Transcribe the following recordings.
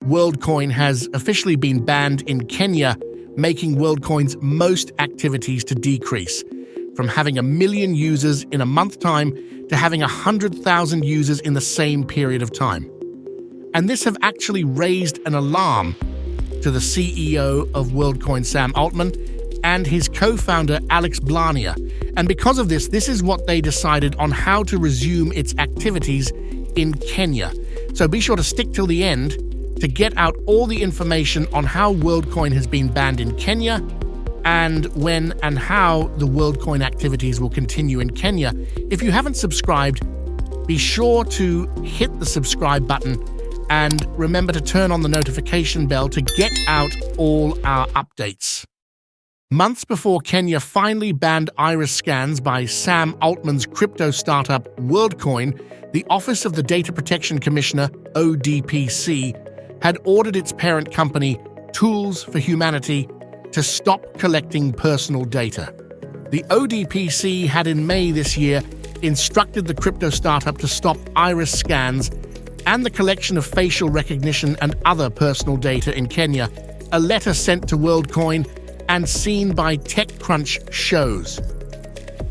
Worldcoin has officially been banned in Kenya, making Worldcoin's most activities to decrease, from having 1 million users in a month time to having 100,000 users in the same period of time. And this have actually raised an alarm to the CEO of Worldcoin, Sam Altman, and his co-founder, Alex Blania. And because of this, this is what they decided on how to resume its activities in Kenya. So be sure to stick till the end to get out all the information on how Worldcoin has been banned in Kenya and when and how the Worldcoin activities will continue in Kenya. If you haven't subscribed, be sure to hit the subscribe button and remember to turn on the notification bell to get out all our updates. Months before Kenya finally banned iris scans by Sam Altman's crypto startup Worldcoin, the Office of the Data Protection Commissioner, ODPC, had ordered its parent company, Tools for Humanity, to stop collecting personal data. The ODPC had in May this year instructed the crypto startup to stop iris scans and the collection of facial recognition and other personal data in Kenya, a letter sent to Worldcoin and seen by TechCrunch shows.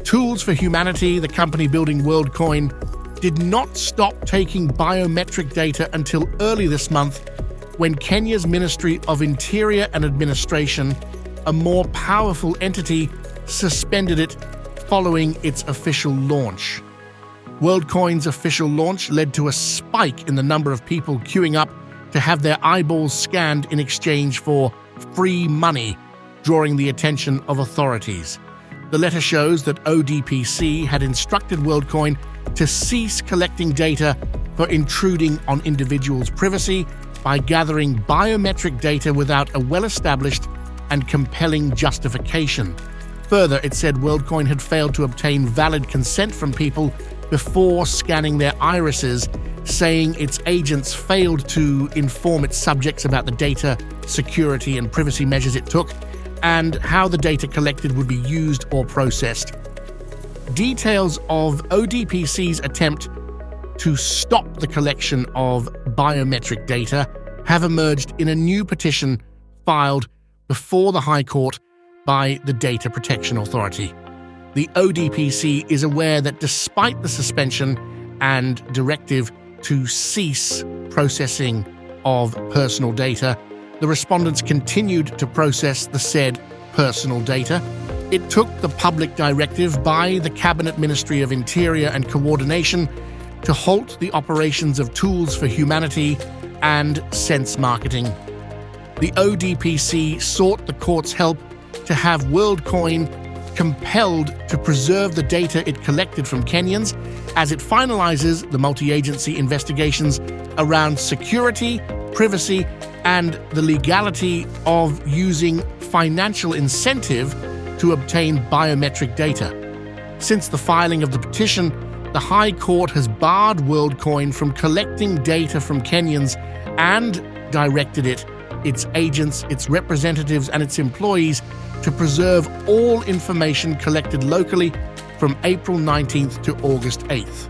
Tools for Humanity, the company building Worldcoin, did not stop taking biometric data until early this month when Kenya's Ministry of Interior and Administration, a more powerful entity, suspended it following its official launch. Worldcoin's official launch led to a spike in the number of people queuing up to have their eyeballs scanned in exchange for free money, drawing the attention of authorities. The letter shows that ODPC had instructed Worldcoin to cease collecting data for intruding on individuals' privacy by gathering biometric data without a well-established and compelling justification. Further, it said Worldcoin had failed to obtain valid consent from people before scanning their irises, saying its agents failed to inform its subjects about the data, security, and privacy measures it took, and how the data collected would be used or processed. Details of ODPC's attempt to stop the collection of biometric data have emerged in a new petition filed before the High Court by the Data Protection Authority. The ODPC is aware that despite the suspension and directive to cease processing of personal data, the respondents continued to process the said personal data. It took the public directive by the Cabinet Ministry of Interior and Coordination to halt the operations of Tools for Humanity and Sense Marketing. The ODPC sought the court's help to have Worldcoin compelled to preserve the data it collected from Kenyans as it finalizes the multi-agency investigations around security, privacy, and the legality of using financial incentive to obtain biometric data. Since the filing of the petition, the High Court has barred Worldcoin from collecting data from Kenyans and directed it, its agents, its representatives, and its employees to preserve all information collected locally from April 19th to August 8th.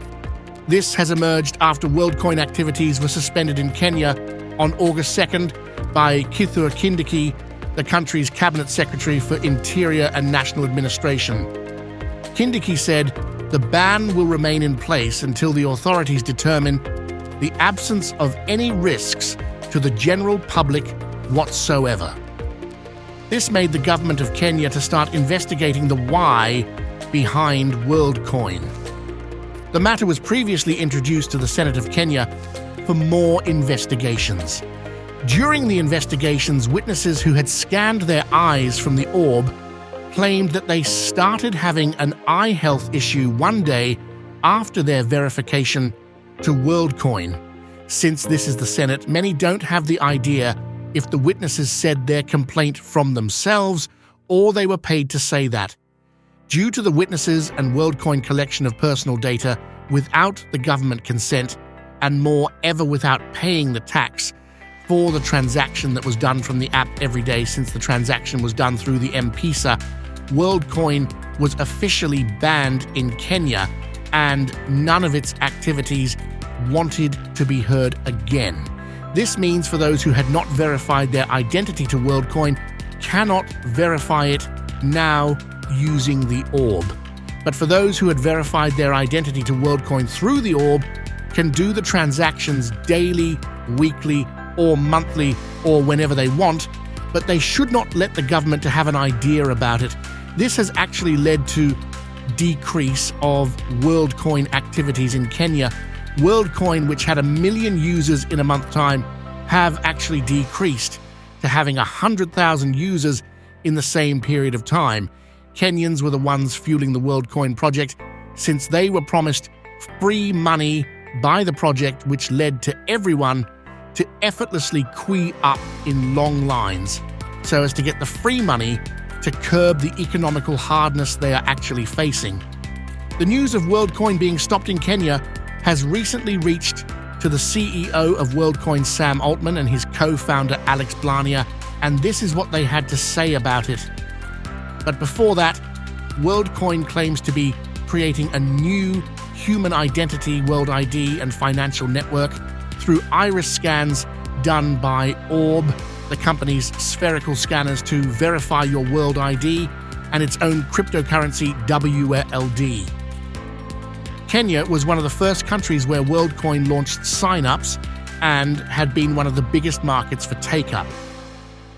This has emerged after Worldcoin activities were suspended in Kenya on August 2nd by Kithure Kindiki, the country's Cabinet Secretary for Interior and National Administration. Kindiki said the ban will remain in place until the authorities determine the absence of any risks to the general public whatsoever. This made the government of Kenya to start investigating the why behind Worldcoin. The matter was previously introduced to the Senate of Kenya for more investigations. During the investigations, witnesses who had scanned their eyes from the orb claimed that they started having an eye health issue one day after their verification to Worldcoin. Since this is the Senate, many don't have the idea if the witnesses said their complaint from themselves or they were paid to say that. Due to the witnesses and Worldcoin collection of personal data without the government consent, and more ever without paying the tax for the transaction that was done from the app every day since the transaction was done through the M-Pesa, Worldcoin was officially banned in Kenya and none of its activities wanted to be heard again. This means for those who had not verified their identity to Worldcoin cannot verify it now using the orb. But for those who had verified their identity to Worldcoin through the orb can do the transactions daily, weekly, or monthly, or whenever they want, but they should not let the government to have an idea about it. This has actually led to decrease of Worldcoin activities in Kenya. Worldcoin, which had 1 million users in a month time, have actually decreased to having 100,000 users in the same period of time. Kenyans were the ones fueling the Worldcoin project since they were promised free money by the project, which led to everyone to effortlessly queue up in long lines so as to get the free money to curb the economical hardness they are actually facing. The news of Worldcoin being stopped in Kenya has recently reached to the CEO of Worldcoin, Sam Altman, and his co-founder, Alex Blania, and this is what they had to say about it. But before that, Worldcoin claims to be creating a new human identity, World ID, and financial network through iris scans done by Orb, the company's spherical scanners, to verify your World ID, and its own cryptocurrency, WLD. Kenya was one of the first countries where Worldcoin launched sign-ups and had been one of the biggest markets for take-up.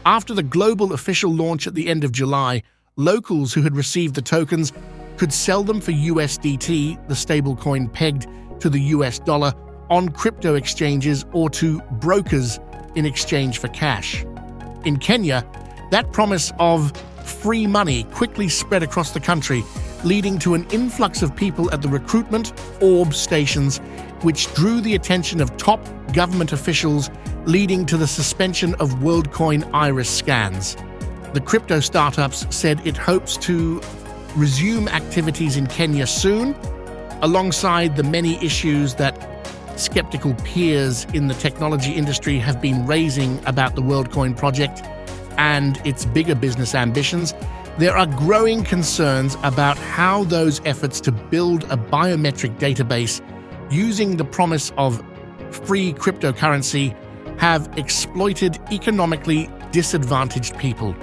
After the global official launch at the end of July, locals who had received the tokens could sell them for USDT, the stablecoin pegged to the US dollar, on crypto exchanges or to brokers in exchange for cash. In Kenya, that promise of free money quickly spread across the country, leading to an influx of people at the recruitment orb stations, which drew the attention of top government officials, leading to the suspension of Worldcoin iris scans. The crypto startups said it hopes to resume activities in Kenya soon, alongside the many issues that skeptical peers in the technology industry have been raising about the Worldcoin project and its bigger business ambitions. There are growing concerns about how those efforts to build a biometric database using the promise of free cryptocurrency have exploited economically disadvantaged people.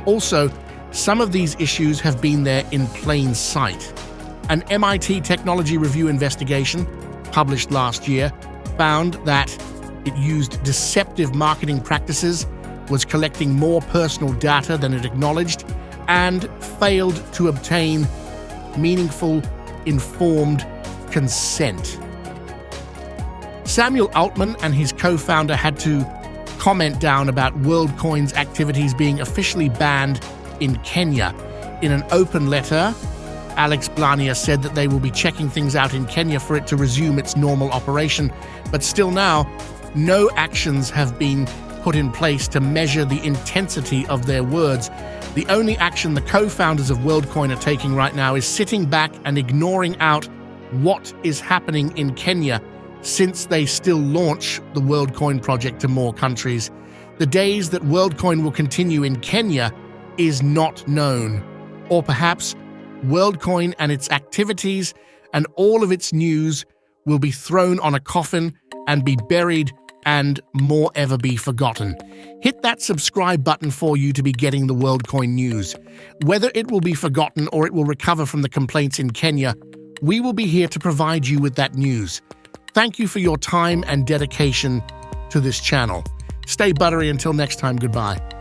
Also, some of these issues have been there in plain sight. An MIT Technology Review investigation published last year found that it used deceptive marketing practices, was collecting more personal data than it acknowledged, and failed to obtain meaningful, informed consent. Samuel Altman and his co-founder had to comment down about Worldcoin's activities being officially banned in Kenya. In an open letter, Alex Blania said that they will be checking things out in Kenya for it to resume its normal operation, but still now, no actions have been put in place to measure the intensity of their words. The only action the co-founders of Worldcoin are taking right now is sitting back and ignoring out what is happening in Kenya, since they still launch the Worldcoin project to more countries. The days that Worldcoin will continue in Kenya is not known. Or perhaps Worldcoin and its activities and all of its news will be thrown on a coffin and be buried and more ever be forgotten. Hit that subscribe button for you to be getting the Worldcoin news. Whether it will be forgotten or it will recover from the complaints in Kenya, we will be here to provide you with that news. Thank you for your time and dedication to this channel. Stay buttery until next time. Goodbye.